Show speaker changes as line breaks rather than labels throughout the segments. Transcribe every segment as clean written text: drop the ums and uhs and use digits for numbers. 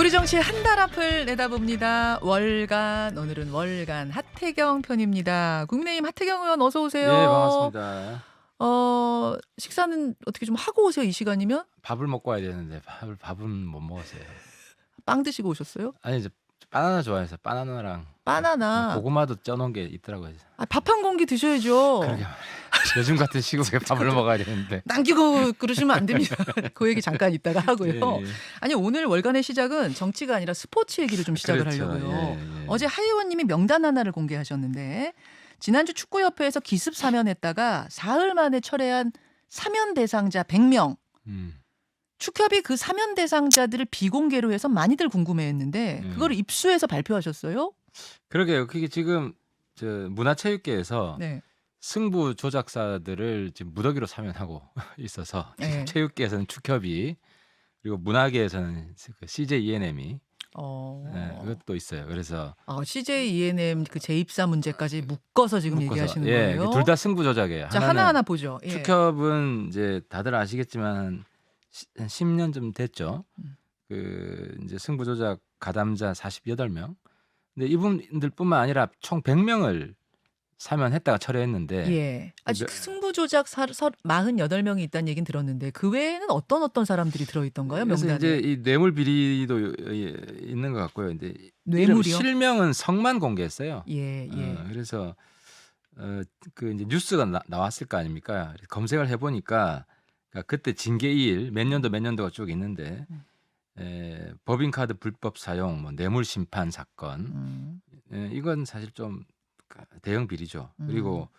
우리 정치의 한 달 앞을 내다봅니다. 월간, 오늘은 월간 하태경 편입니다. 국민의힘 하태경 의원 어서 오세요.
네, 반갑습니다.
식사는 어떻게 좀 하고 오세요, 이 시간이면?
밥을 먹고 와야 되는데 밥은 못 먹었어요.
빵 드시고 오셨어요?
아니 이제 바나나 좋아해서 바나나랑
바나나.
고구마도 쪄놓은 게 있더라고요.
밥 한 공기 드셔야죠.
그러게 말이에요. 요즘 같은 시국에 밥을 먹어야 되는데.
남기고 그러시면 안 됩니다. 그 얘기 잠깐 이따가 하고요.
예, 예.
아니 오늘 월간의 시작은 정치가 아니라 스포츠 얘기를 좀 시작을
그렇죠.
하려고요.
예, 예.
어제 하 의원님이 명단 하나를 공개하셨는데 지난주 축구협회에서 기습 사면했다가 사흘 만에 철회한 사면 대상자 100명. 축협이 그 사면 대상자들을 비공개로 해서 많이들 궁금해했는데 그걸 입수해서 발표하셨어요?
그러게요. 그게 지금 저 문화체육계에서
네.
승부 조작사들을 지금 무더기로 사면하고 있어서
네.
체육계에서는 축협이 그리고 문화계에서는 그 CJ ENM이 네, 그것도 있어요. 그래서
CJ ENM 그 재입사 문제까지 묶어서 지금 얘기하시는 거예요?
둘 다 승부 조작이에요.
자, 하나하나 보죠. 예.
축협은 이제 다들 아시겠지만 한 10년 좀 됐죠. 그 이제 승부 조작 가담자 48명. 근데 이분들뿐만 아니라 총 100명을 사면했다가 철회했는데
예. 아직 승부 조작 48명이 있다는 얘기는 들었는데 그 외에는 어떤 사람들이 들어 있던가요?
그래서
명단에.
이제 이 뇌물 비리도 있는 것 같고요. 이제 이름
뇌물이요?
실명은 성만 공개했어요.
예.
그래서 그 이제 뉴스가 나왔을 거 아닙니까? 검색을 해 보니까 그러니까 그때 징계일 몇 년도가 쭉 있는데 법인카드 불법 사용, 뭐 뇌물 심판 사건, 이건 사실 좀 대형 비리죠. 그리고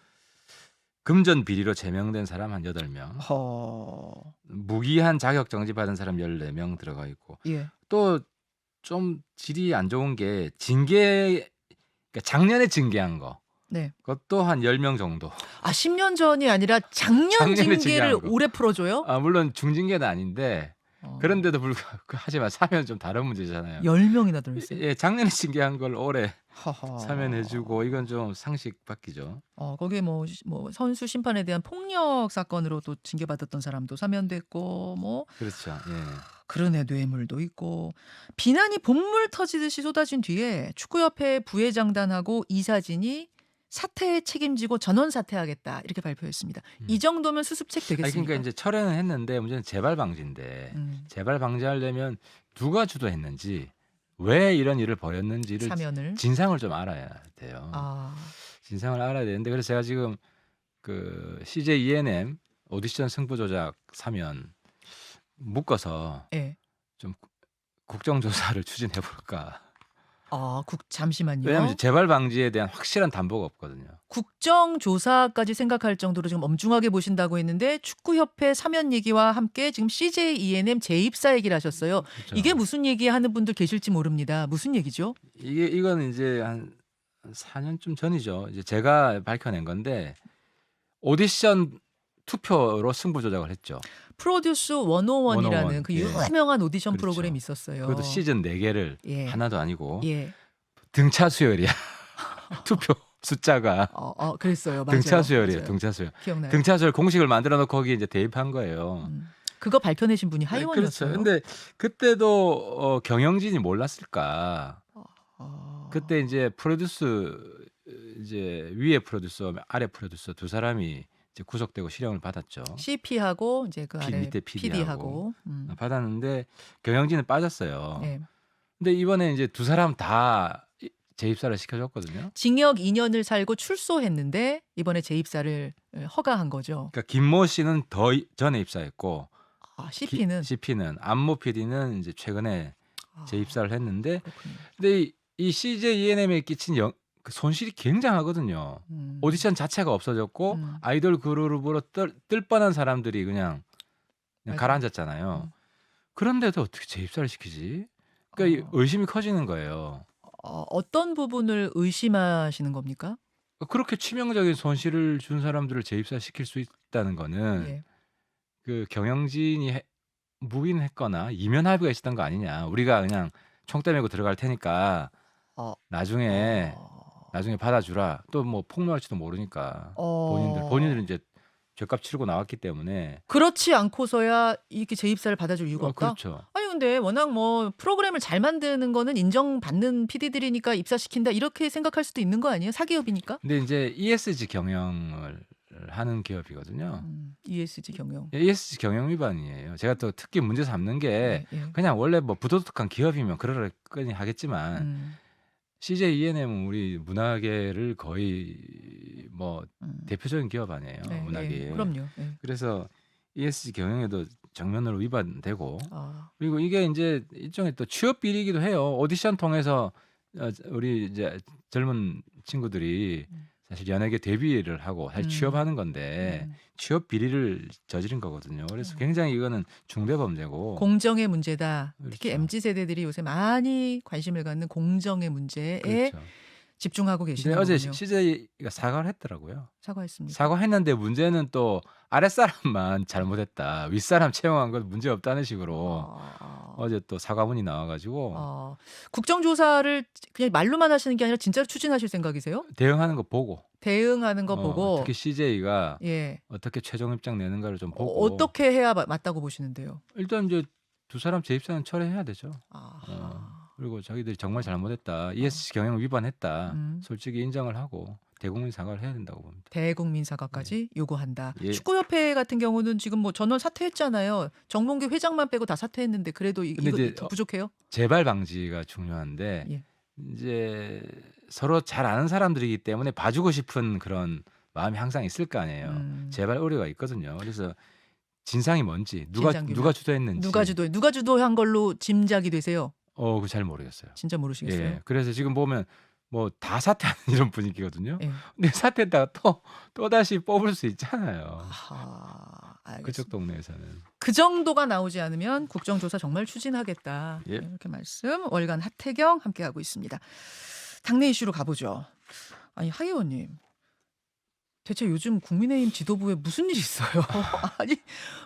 금전 비리로 제명된 사람 한 8명, 무기한 자격 정지 받은 사람 14명 들어가 있고,
예.
또 좀 질이 안 좋은 게 그러니까 작년에 징계한 거.
네.
그것도 한 10명 정도.
10년 전이 아니라 작년
작년에
징계를
징계한 거.
올해 풀어줘요?
물론 중징계는 아닌데 그런데도 불구하고 하지만 사면 좀 다른 문제잖아요.
10명이나 들어있어요?
예, 작년에 징계한 걸 올해
허허.
사면해주고 이건 좀 상식 바뀌죠.
거기에 뭐 선수 심판에 대한 폭력 사건으로 또 징계받았던 사람도 사면됐고 뭐
그렇죠. 예.
그러네, 뇌물도 있고. 비난이 본물 터지듯이 쏟아진 뒤에 축구협회 부회장단하고 이사진이 사퇴에 책임지고 전원 사퇴하겠다 이렇게 발표했습니다. 이 정도면 수습책 되겠습니까?
그러니까 이제 철회는 했는데 문제는 재발 방지인데 재발 방지하려면 누가 주도했는지 왜 이런 일을 벌였는지를
사면을.
진상을 좀 알아야 돼요.
아,
진상을 알아야 되는데 그래서 제가 지금 그 CJ ENM 오디션 승부 조작 사면 묶어서
예.
좀 국정조사를 추진해 볼까.
잠시만요.
왜냐하면 이제 재발 방지에 대한 확실한 담보가 없거든요.
국정조사까지 생각할 정도로 지금 엄중하게 보신다고 했는데 축구협회 사면 얘기와 함께 지금 CJ ENM 재입사 얘기를 하셨어요.
그렇죠.
이게 무슨 얘기 하는 분들 계실지 모릅니다. 무슨 얘기죠?
이건 이제 한 4년쯤 전이죠. 이제 제가 밝혀낸 건데 오디션 투표로 승부 조작을 했죠.
프로듀스 101이라는
101,
그
예.
유명한 오디션
그렇죠.
프로그램이 있었어요.
그것도 시즌 4개를
예.
하나도 아니고
예.
등차 수열이야. 투표 숫자가
그랬어요. 맞아요.
등차 수열이에요.
맞아요.
등차 수열.
기억나요.
등차 수열 공식을 만들어 놓고 거기에 이제 대입한 거예요.
그거 밝혀내신 분이
네,
하의원이었어요.
그렇죠. 근데 그때도 경영진이 몰랐을까? 그때 이제 프로듀스 이제 위에 프로듀서 아래 프로듀서 두 사람이 이제 구속되고 실형을 받았죠.
CP하고 이제 그 아래
밑에
PD하고.
받았는데 경영진은 빠졌어요.
네.
근데 이번에 이제 두 사람 다 재입사를 시켜줬거든요.
징역 2년을 살고 출소했는데 이번에 재입사를 허가한 거죠.
그러니까 김모 씨는 더 전에 입사했고
CP는
안모 PD는 이제 최근에 재입사를 했는데
그렇군요.
근데 이 CJ ENM에 끼친 그 손실이 굉장하거든요. 오디션 자체가 없어졌고 아이돌 그룹으로 뜰 뻔한 사람들이 그냥 가라앉았잖아요. 그런데도 어떻게 재입사를 시키지? 그러니까 의심이 커지는 거예요.
어떤 부분을 의심하시는 겁니까?
그렇게 치명적인 손실을 준 사람들을 재입사시킬 수 있다는 거는
예.
그 경영진이 묵인했거나 이면 합의가 있었던 거 아니냐. 우리가 그냥 총대 메고 들어갈 테니까 나중에 받아주라. 또 뭐 폭로할지도 모르니까 본인들은 이제 죄값 치르고 나왔기 때문에
그렇지 않고서야 이렇게 재입사를 받아줄 이유가 없다.
그렇죠.
아니 그런데 워낙 뭐 프로그램을 잘 만드는 거는 인정받는 PD들이니까 입사시킨다 이렇게 생각할 수도 있는 거 아니에요? 사기업이니까?
근데 이제 ESG 경영을 하는 기업이거든요.
ESG 경영.
ESG 경영 위반이에요. 제가 또 특히 문제 삼는 게
예, 예.
그냥 원래 뭐 부도덕한 기업이면 그러려니 하겠지만
음,
CJ ENM은 우리 문화계를 거의 뭐
음.
대표적인 기업 아니에요.
예,
문화계에.
예. 그럼요. 예.
그래서 ESG 경영에도 정면으로 위반되고
아,
그리고 이게 이제 일종의 또 취업 비리이기도 해요. 오디션 통해서 우리 이제 젊은 친구들이 사실 연예계 데뷔를 하고 사실
음.
취업하는 건데
음.
취업 비리를 저지른 거거든요. 그래서 굉장히 이거는 중대 범죄고.
공정의 문제다. 특히
그렇죠.
MZ 세대들이 요새 많이 관심을 갖는 공정의 문제에
그렇죠.
집중하고
근데
계시는
어제
거군요.
CJ가 사과를 했더라고요.
사과했습니다.
사과했는데 문제는 또 아랫사람만 잘못했다. 윗사람 채용한 건 문제 없다는 식으로 어제 또 사과문이 나와가지고
국정조사를 그냥 말로만 하시는 게 아니라 진짜로 추진하실 생각이세요?
대응하는 거 보고
대응하는 거 보고
특히 CJ가
예.
어떻게 최종 입장 내는가를 좀 보고
어떻게 해야 맞다고 보시는데요?
일단 이제 두 사람 재입사는 철회해야 되죠.
아하.
그리고 자기들이 정말 잘못했다. ESG 경영 위반했다. 솔직히 인정을 하고 대국민 사과를 해야 된다고 봅니다.
대국민 사과까지 요구한다.
예.
축구협회 같은 경우는 지금 뭐 전원 사퇴했잖아요. 정몽규 회장만 빼고 다 사퇴했는데 그래도
근데
이거
이제
더 부족해요?
재발 방지가 중요한데
예.
이제 서로 잘 아는 사람들이기 때문에 봐주고 싶은 그런 마음이 항상 있을 거 아니에요. 재발 우려가 있거든요. 그래서 진상이 뭔지 누가 주도했는지
누가 주도한 걸로 짐작이 되세요?
그거 잘 모르겠어요.
진짜 모르시겠어요?
예. 그래서 지금 보면 뭐 다 사퇴하는 이런 분위기거든요.
예.
근데 사퇴했다가 또 다시 뽑을 수 있잖아요.
아하, 알겠습니다.
그쪽 동네에서는.
그 정도가 나오지 않으면 국정조사 정말 추진하겠다.
예.
이렇게 말씀. 월간 하태경 함께하고 있습니다. 당내 이슈로 가보죠. 아니 하 의원님. 대체 요즘 국민의힘 지도부에 무슨 일이 있어요? 아니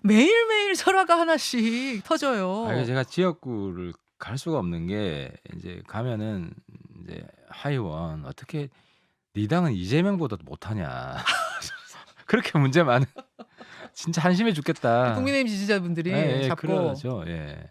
매일매일 설화가 하나씩 터져요.
아, 제가 지역구를 갈 수가 없는 게 이제 가면은 이제 하 의원 어떻게 네 당은 이재명보다도 못하냐. 그렇게 문제 많은 진짜 한심해 죽겠다.
국민의힘 지지자분들이
예,
잡고
그러죠. 예.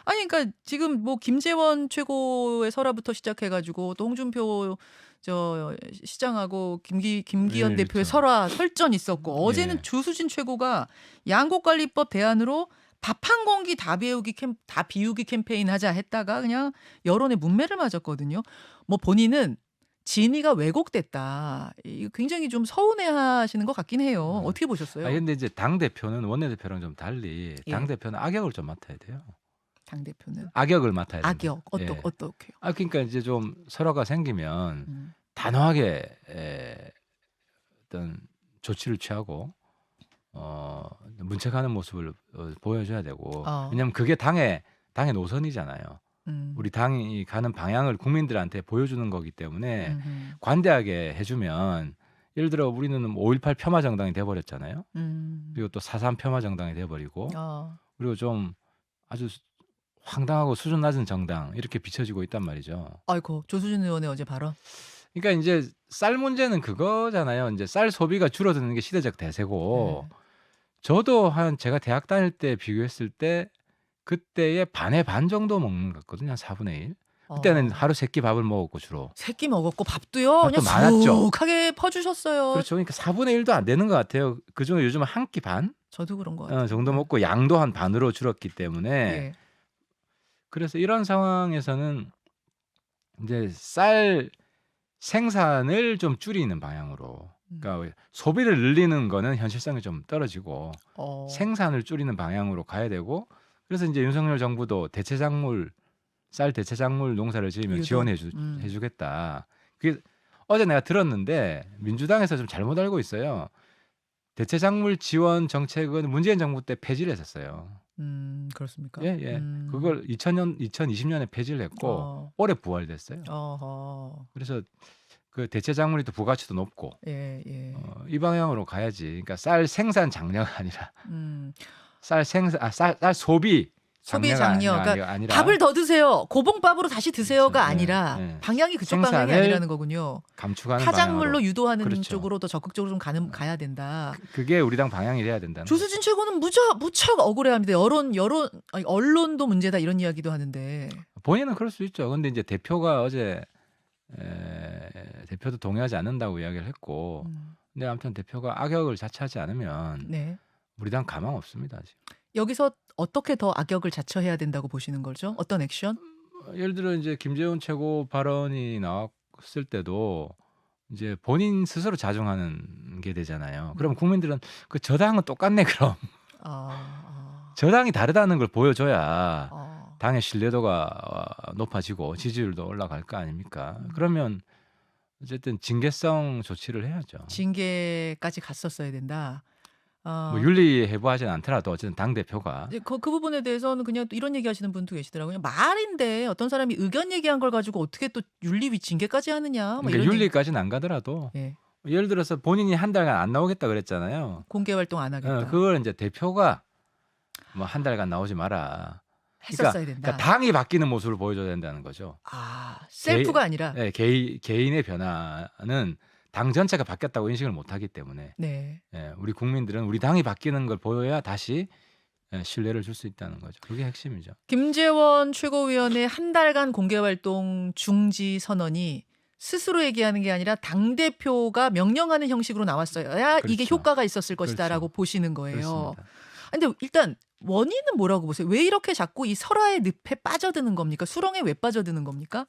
아니 그러니까 지금 뭐 김재원 최고의 설화부터 시작해가지고 또 홍준표 저 시장하고 김기현
예,
대표의
그렇죠.
설화 설전 있었고 어제는
예.
주수진 최고가 양곡관리법 대안으로 밥 한 공기 다 비우기 캠페인 하자 했다가 그냥 여론의 문매를 맞았거든요. 뭐 본인은 진위가 왜곡됐다. 이거 굉장히 좀 서운해하시는 것 같긴 해요. 어떻게 보셨어요?
아 근데 이제 당 대표는 원내 대표랑 좀 달리
예.
당 대표는 악역을 좀 맡아야 돼요.
당 대표는
악역을 맡아야 돼요.
악역
예.
어떻게요?
그러니까 이제 좀 설화가 생기면
음.
단호하게 어떤 조치를 취하고 문책하는 모습을 보여줘야 되고 왜냐하면 그게 당의 노선이잖아요. 우리 당이 가는 방향을 국민들한테 보여주는 거기 때문에 관대하게 해주면 예를 들어 우리는 5.18 폄하 정당이 돼버렸잖아요. 그리고 또 4.3 폄하 정당이 돼버리고 그리고 좀 아주 황당하고 수준 낮은 정당 이렇게 비춰지고 있단 말이죠.
아이고 조수진 의원의 어제 발언.
그러니까 이제 쌀 문제는 그거잖아요. 이제 쌀 소비가 줄어드는 게 시대적 대세고 저도 제가 대학 다닐 때 비교했을 때 그때의 반의 반 정도 먹는 것 같거든요. 한 4분의 1. 그때는 하루 3끼 밥을 먹었고 주로.
3끼 먹었고 밥도요.
밥도
그냥
많았죠.
쑥하게 퍼주셨어요.
그렇죠. 그러니까 4분의 1도 안 되는 것 같아요. 그중에 요즘은 한 끼 반
저도 그런 것 같아요.
정도 먹고 양도 한 반으로 줄었기 때문에
예.
그래서 이런 상황에서는 이제 쌀 생산을 좀 줄이는 방향으로 그러니까 소비를 늘리는 거는 현실성이 좀 떨어지고 생산을 줄이는 방향으로 가야 되고 그래서 이제 윤석열 정부도 쌀 대체작물 농사를 지으면 지원해 주겠다. 그게 어제 내가 들었는데 민주당에서 좀 잘못 알고 있어요. 대체작물 지원 정책은 문재인 정부 때 폐지를 했었어요.
그렇습니까?
예, 예. 그걸 2020년에 폐지를 했고 올해 부활됐어요. 그래서 그 대체작물이 또 부가치도 높고 이 방향으로 가야지. 그러니까 쌀 생산 장려가 아니라 쌀 소비
소비
장려가
장려. 그러니까
아니라
밥을 더 드세요. 고봉밥으로 다시 드세요가
그렇죠.
아니라
예.
방향이 그쪽 방향이
생산을
아니라는 거군요.
감축하는
타작물로
방향으로.
유도하는
그렇죠.
쪽으로 더 적극적으로 좀 가야 된다.
그게 우리 당 방향이 돼야 된다는 거죠.
조수진 최고는 무척 억울해합니다. 아니, 언론도 문제다 이런 이야기도 하는데.
본인은 그럴 수 있죠. 근데 이제 대표가 어제 대표도 동의하지 않는다고 이야기를 했고, 근데 아무튼 대표가 악역을 자처하지 않으면
네.
우리 당 가망 없습니다. 지금.
여기서 어떻게 더 악역을 자처해야 된다고 보시는 거죠? 어떤 액션?
예를 들어 이제 김재원 최고 발언이 나왔을 때도 이제 본인 스스로 자중하는 게 되잖아요. 그럼 국민들은 그 저당은 똑같네 그럼 저당이 다르다는 걸 보여줘야 당의 신뢰도가 높아지고 지지율도 올라갈 거 아닙니까? 그러면 어쨌든 징계성 조치를 해야죠.
징계까지 갔었어야 된다.
뭐 윤리 해부하지는 않더라도 어쨌든 당 대표가
이제 그 부분에 대해서는 그냥 또 이런 얘기하시는 분도 계시더라고요. 말인데 어떤 사람이 의견 얘기한 걸 가지고 어떻게 또 윤리 징계까지 하느냐. 뭐
그러니까
이런
윤리까지는 안 가더라도
예.
예를 들어서 본인이 한 달간 안 나오겠다 그랬잖아요.
공개 활동 안 하겠다.
그걸 이제 대표가 뭐 한 달간 나오지 마라.
했었어야 된다.
그러니까 당이 바뀌는 모습을 보여줘야 된다는 거죠.
셀프가 아니라.
네, 개인의 변화는 당 전체가 바뀌었다고 인식을 못하기 때문에
네.
우리 국민들은 우리 당이 바뀌는 걸 보여야 다시 신뢰를 줄 수 있다는 거죠. 그게 핵심이죠.
김재원 최고위원의 한 달간 공개 활동 중지 선언이 스스로 얘기하는 게 아니라 당대표가 명령하는 형식으로 나왔어야 이게
그렇죠.
효과가 있었을 것이다라고
그렇죠.
보시는 거예요.
그렇습니다.
근데 일단 원인은 뭐라고 보세요? 왜 이렇게 자꾸 이 설화의 늪에 빠져드는 겁니까? 수렁에 왜 빠져드는 겁니까?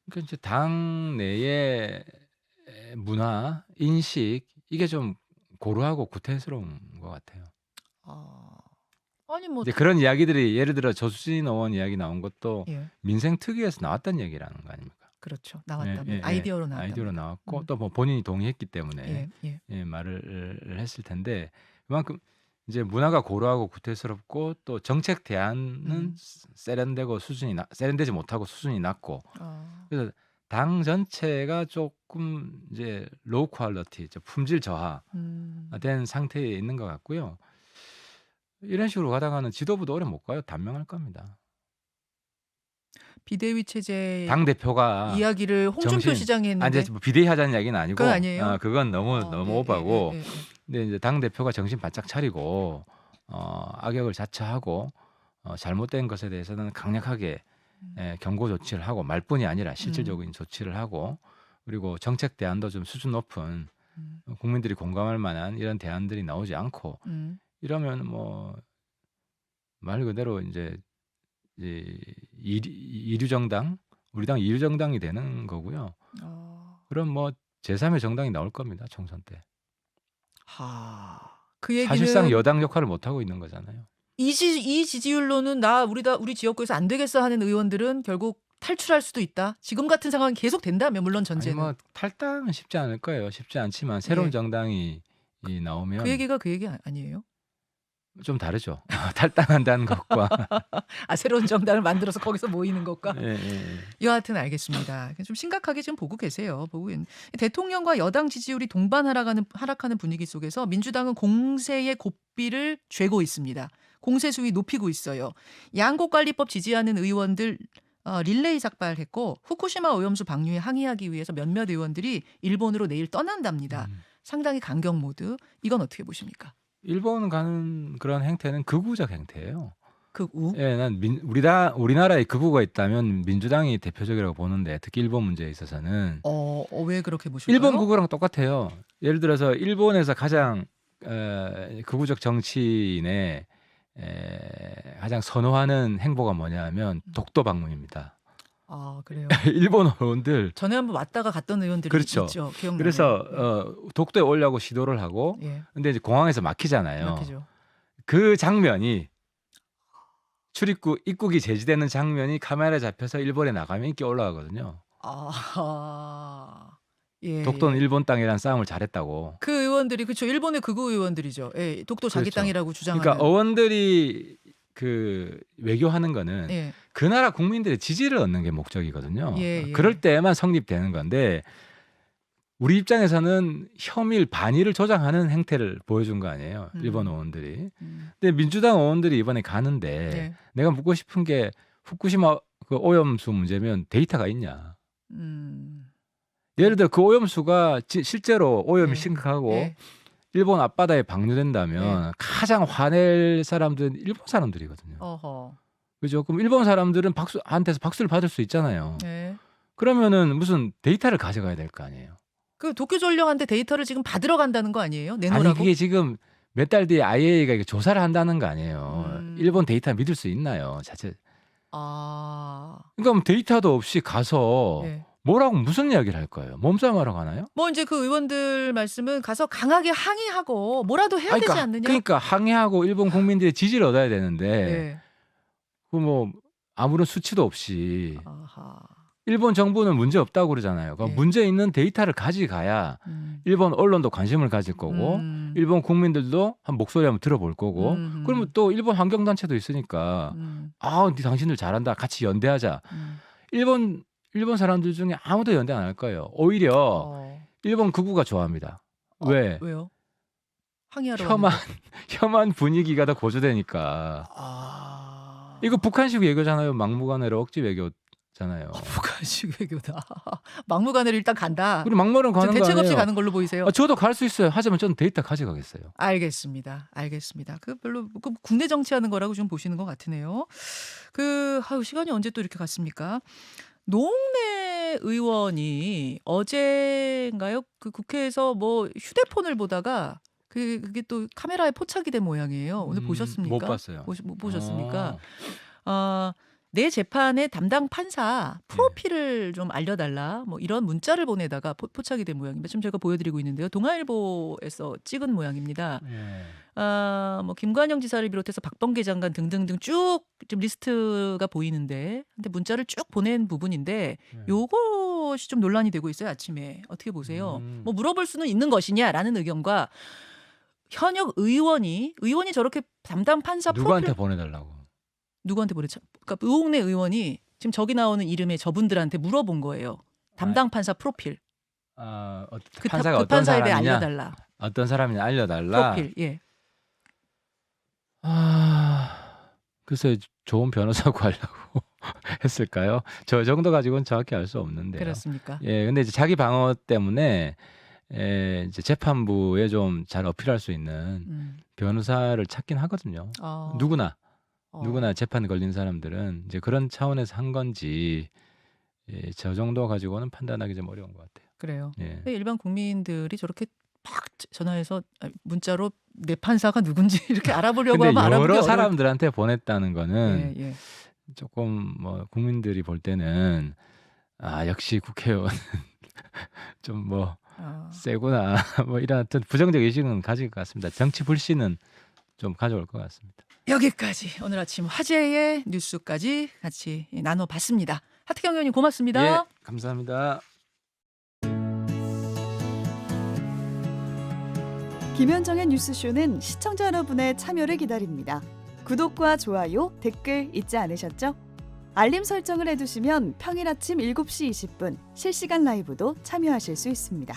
그러니까 이제 당 내의 문화, 인식 이게 좀 고루하고 구태스러운 것 같아요.
아니 뭐
이제 그런 이야기들이 예를 들어 조수진 의원 이야기 나온 것도
예,
민생 특위에서 나왔던 얘기라는 거 아닙니까?
그렇죠. 나왔다면
예, 예,
아이디어로 나왔다면.
아이디어로 나왔고 또 뭐 본인이 동의했기 때문에
예, 예.
말을 했을 텐데 그만큼 이제 문화가 고루하고 구태스럽고 또 정책 대안은 세련되지 못하고 수준이 낮고 그래서 당 전체가 조금 이제 로우 퀄리티, 품질 저하된 상태에 있는 것 같고요. 이런 식으로 가다가는 지도부도 오래 못 가요. 단명할 겁니다.
비대위 체제
당 대표가
이야기를 홍준표 시장이 했는데
이제 뭐 비대위 하자는 이야기는 아니고
그건 아니에요?
그건 너무
예,
오바고
예.
근데 이제 당 대표가 정신 바짝 차리고 악역을 자처하고 잘못된 것에 대해서는 강력하게 경고 조치를 하고 말뿐이 아니라 실질적인 조치를 하고 그리고 정책 대안도 좀 수준 높은 국민들이 공감할 만한 이런 대안들이 나오지 않고 이러면 뭐 말 그대로 이제 이류 정당 우리 당 이류 정당이 되는 거고요. 그럼 뭐 제3의 정당이 나올 겁니다. 총선 때.
그 얘기는
사실상 여당 역할을 못 하고 있는 거잖아요.
이 지지율로는 우리 지역구에서 안 되겠어 하는 의원들은 결국 탈출할 수도 있다. 지금 같은 상황이 계속 된다면 물론 전제는.
뭐 탈당은 쉽지 않을 거예요. 쉽지 않지만 새로운
예.
정당이 나오면
그 얘기가 그 얘기 아니에요?
좀 다르죠. 탈당한다는 것과
새로운 정당을 만들어서 거기서 모이는 것과.
예.
여하튼 알겠습니다. 좀 심각하게 지금 보고 계세요. 대통령과 여당 지지율이 동반 하락하는 분위기 속에서 민주당은 공세의 고삐를 죄고 있습니다. 공세 수위 높이고 있어요. 양곡관리법 지지하는 의원들 릴레이 삭발했고 후쿠시마 오염수 방류에 항의하기 위해서 몇몇 의원들이 일본으로 내일 떠난답니다. 상당히 강경 모드. 이건 어떻게 보십니까?
일본 가는 그런 행태는 극우적 행태예요.
극우?
예, 난 우리나라에 극우가 있다면 민주당이 대표적이라고 보는데 특히 일본 문제에 있어서는
왜 그렇게 보실까요?
일본 극우랑 똑같아요. 예를 들어서 일본에서 가장 극우적 정치인의 가장 선호하는 행보가 뭐냐면 독도 방문입니다.
그래요.
일본 의원들
전에 한번 왔다가 갔던 의원들이
그렇죠.
있죠. 기억나요?
그래서 독도에 오려고 시도를 하고 근데 이제 공항에서 막히잖아요.
막히죠.
그 장면이 입국이 제지되는 장면이 카메라에 잡혀서 일본에 나가면 인기 올라가거든요. 독도는 일본 땅이라는 싸움을 잘했다고.
그 의원들이 그렇죠. 일본의 극우 의원들이죠. 예, 독도 자기
그렇죠.
땅이라고 주장하는.
그러니까 의원들이 그 외교하는 거는 그 나라 국민들의 지지를 얻는 게 목적이거든요. 그럴 때만 성립되는 건데 우리 입장에서는 혐의를 반의를 조장하는 행태를 보여준 거 아니에요. 일본 의원들이. 근데 민주당 의원들이 이번에 가는데
네.
내가 묻고 싶은 게 후쿠시마 그 오염수 문제면 데이터가 있냐. 예를 들어 그 오염수가 실제로 오염이
네.
심각하고
네.
일본 앞바다에 방류된다면 가장 화낼 사람들은 일본 사람들이거든요.
어허.
그죠? 그럼 일본 사람들은 한테서 박수를 받을 수 있잖아요.
네.
그러면은 무슨 데이터를 가져가야 될 거 아니에요.
그 도쿄 전력한테 데이터를 지금 받으러 간다는 거 아니에요?
아니
내놓으라고?
그게 지금 몇 달 뒤에 IAEA가 이거 조사를 한다는 거 아니에요. 일본 데이터 믿을 수 있나요? 자체.
아.
그러니까 데이터도 없이 가서
네.
뭐라고 무슨 이야기를 할 거예요? 몸싸움하러 가나요?
뭐 이제 그 의원들 말씀은 가서 강하게 항의하고 뭐라도 해야 되지 않느냐?
그러니까 항의하고 일본 국민들의 지지를 얻어야 되는데
네.
그 뭐 아무런 수치도 없이
아하.
일본 정부는 문제 없다고 그러잖아요. 그러니까
네.
문제 있는 데이터를 가져가야 일본 언론도 관심을 가질 거고 일본 국민들도 한 목소리 한번 들어볼 거고 그러면 또 일본 환경단체도 있으니까 당신들 잘한다. 같이 연대하자. 일본 사람들 중에 아무도 연대 안 할 거예요. 오히려 일본 극우가 좋아합니다. 왜?
왜요? 항의하러
혐한 분위기가 더 고조되니까. 이거 북한식 외교잖아요. 막무가내로 억지 외교잖아요.
북한식 외교다. 막무가내로 일단 간다.
그리고 막무가내로 가는 거
대책
아니에요.
없이 가는 걸로 보이세요?
저도 갈 수 있어요. 하지만 저는 데이터 가져가겠어요.
알겠습니다. 그 별로 그 국내 정치하는 거라고 좀 보시는 것 같으네요. 시간이 언제 또 이렇게 갔습니까? 노웅래 의원이 어제인가요? 그 국회에서 뭐 휴대폰을 보다가 그게 또 카메라에 포착이 된 모양이에요. 오늘 보셨습니까?
못 봤어요.
못 보셨습니까? 내 재판의 담당 판사 프로필을 좀 알려달라. 뭐 이런 문자를 보내다가 포착이 된 모양입니다. 지금 제가 보여드리고 있는데요. 동아일보에서 찍은 모양입니다. 뭐 김관영 지사를 비롯해서 박범계 장관 등등등 쭉 지금 리스트가 보이는데, 근데 문자를 쭉 보낸 부분인데 요것이 좀 논란이 되고 있어요. 아침에 어떻게 보세요? 뭐 물어볼 수는 있는 것이냐라는 의견과 현역 의원이 저렇게 담당 판사
누구한테
프로필
보내달라고?
누구한테 보냈죠? 그러니까 노웅래 의원이 지금 저기 나오는 이름의 저분들한테 물어본 거예요. 담당 판사 프로필.
판사가
그
어떤
판사에 대해
사람이냐?
알려달라.
어떤 사람이냐 알려달라.
프로필. 예.
글쎄 좋은 변호사 구하려고 했을까요? 저 정도 가지고는 정확히 알 수 없는데요.
그렇습니까?
예, 근데 이제 자기 방어 때문에 이제 재판부에 좀 잘 어필할 수 있는 변호사를 찾긴 하거든요. 누구나 재판에 걸린 사람들은 이제 그런 차원에서 한 건지 저 정도 가지고는 판단하기 좀 어려운 것 같아요.
그래요.
예.
일반 국민들이 저렇게 막 전화해서 문자로 내 판사가 누군지 이렇게 알아보려고
근데
하면 알아보기
여러
어려울
사람들한테 보냈다는 거는
예.
조금 뭐 국민들이 볼 때는 역시 국회의원 좀 뭐 세구나 뭐 이런 어떤 부정적 의식은 가질 것 같습니다. 정치 불신은 좀 가져올 것 같습니다.
여기까지 오늘 아침 화제의 뉴스까지 같이 나눠봤습니다. 하태경 의원님 고맙습니다.
예, 감사합니다.
김현정의 뉴스쇼는 시청자 여러분의 참여를 기다립니다. 구독과 좋아요, 댓글 잊지 않으셨죠? 알림 설정을 해두시면 평일 아침 7시 20분 실시간 라이브도 참여하실 수 있습니다.